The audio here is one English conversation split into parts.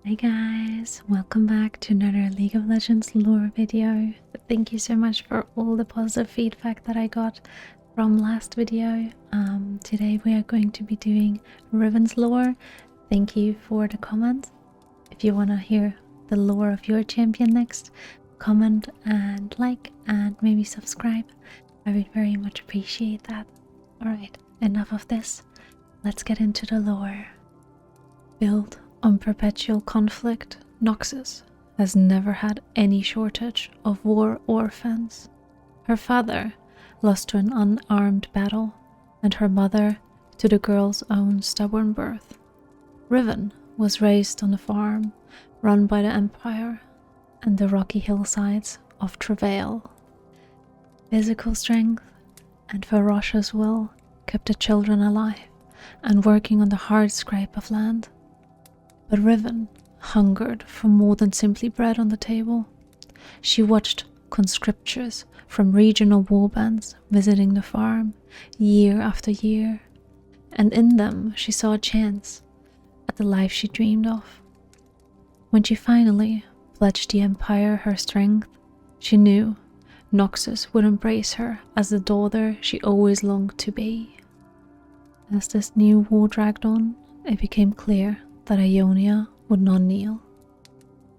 Hey guys, welcome back to another League of Legends lore video. Thank you so much for all the positive feedback that I got from last video. Today we are going to be doing Riven's lore. Thank you for the comment. If you want to hear the lore of your champion next, comment and like and maybe subscribe. I would very much appreciate that. Alright, enough of this. Let's get into the lore. Build on perpetual conflict, Noxus has never had any shortage of war orphans. Her father lost to an unarmed battle, and her mother to the girl's own stubborn birth. Riven was raised on a farm run by the Empire and the rocky hillsides of Travail. Physical strength and ferocious will kept the children alive and working on the hard scrape of land. But Riven hungered for more than simply bread on the table. She watched conscriptures from regional warbands visiting the farm year after year, and in them she saw a chance at the life she dreamed of. When she finally pledged the Empire her strength, she knew Noxus would embrace her as the daughter she always longed to be. As this new war dragged on, it became clear that Ionia would not kneel.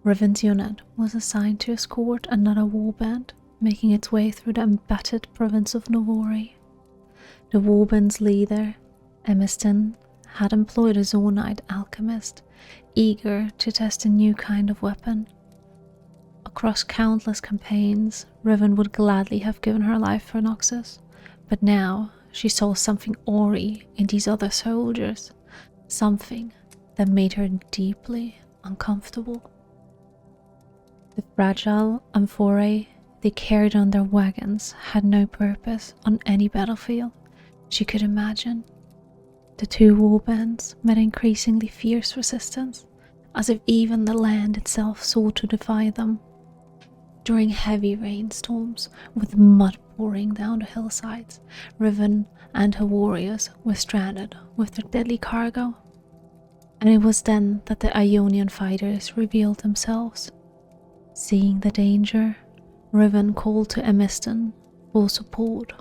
Riven's unit was assigned to escort another warband making its way through the embattled province of Novori. The warband's leader, Emiston, had employed a Zornite alchemist, eager to test a new kind of weapon. Across countless campaigns, Riven would gladly have given her life for Noxus, but now she saw something awry in these other soldiers, something that made her deeply uncomfortable. The fragile amphorae they carried on their wagons had no purpose on any battlefield she could imagine. The two warbands met increasingly fierce resistance, as if even the land itself sought to defy them. During heavy rainstorms, with mud pouring down the hillsides, Riven and her warriors were stranded with their deadly cargo. And it was then that the Ionian fighters revealed themselves. Seeing the danger, Riven called to Emiston for support.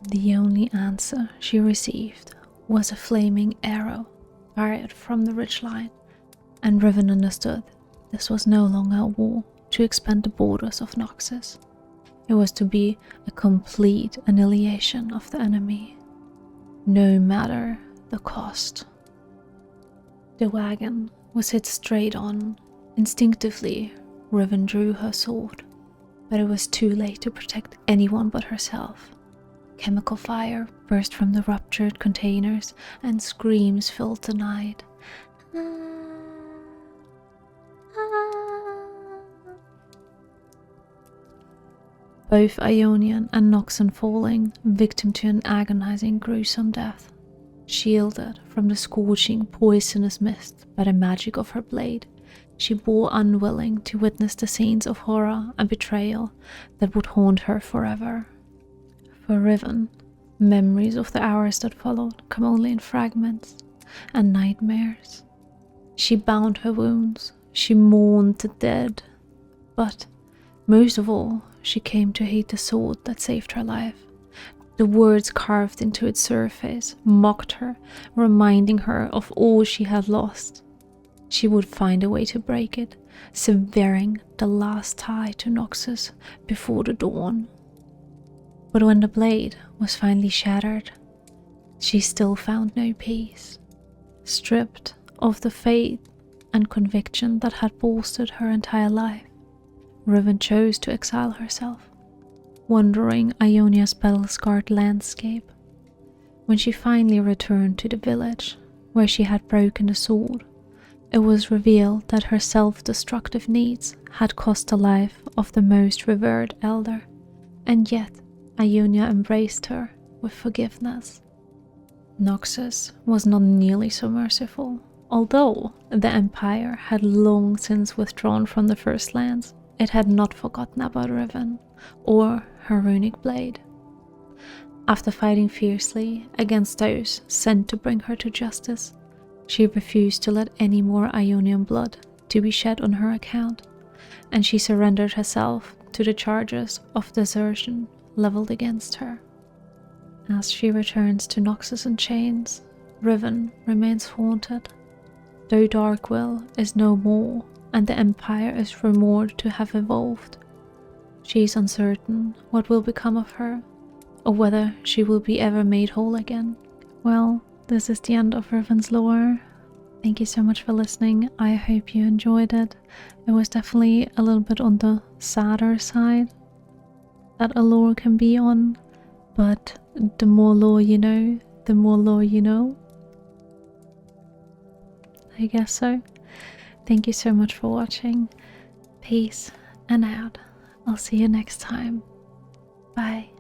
The only answer she received was a flaming arrow fired from the ridgeline, and Riven understood this was no longer a war to expand the borders of Noxus. It was to be a complete annihilation of the enemy, no matter the cost. The wagon was hit straight on. Instinctively, Riven drew her sword, but it was too late to protect anyone but herself. Chemical fire burst from the ruptured containers, and screams filled the night. Both Ionian and Noxan falling, victim to an agonizing, gruesome death. Shielded from the scorching, poisonous mist by the magic of her blade, she bore unwilling to witness the scenes of horror and betrayal that would haunt her forever. For Riven, memories of the hours that followed come only in fragments and nightmares. She bound her wounds, she mourned the dead, but most of all, she came to hate the sword that saved her life. The words carved into its surface mocked her, reminding her of all she had lost. She would find a way to break it, severing the last tie to Noxus before the dawn. But when the blade was finally shattered, she still found no peace. Stripped of the faith and conviction that had bolstered her entire life, Riven chose to exile herself, wandering Ionia's battle-scarred landscape. When she finally returned to the village where she had broken the sword, it was revealed that her self-destructive needs had cost the life of the most revered elder, and yet Ionia embraced her with forgiveness. Noxus was not nearly so merciful. Although the Empire had long since withdrawn from the First Lands, it had not forgotten about Riven or her runic blade. After fighting fiercely against those sent to bring her to justice, she refused to let any more Ionian blood to be shed on her account, and she surrendered herself to the charges of desertion leveled against her. As she returns to Noxus in chains, Riven remains haunted. Though Darkwill is no more and the Empire is rumored to have evolved, she is uncertain what will become of her, or whether she will be ever made whole again. Well, this is the end of Riven's lore. Thank you so much for listening. I hope you enjoyed it. It was definitely a little bit on the sadder side that a lore can be on, but the more lore you know, the more lore you know. I guess so. Thank you so much for watching. Peace and out. I'll see you next time. Bye.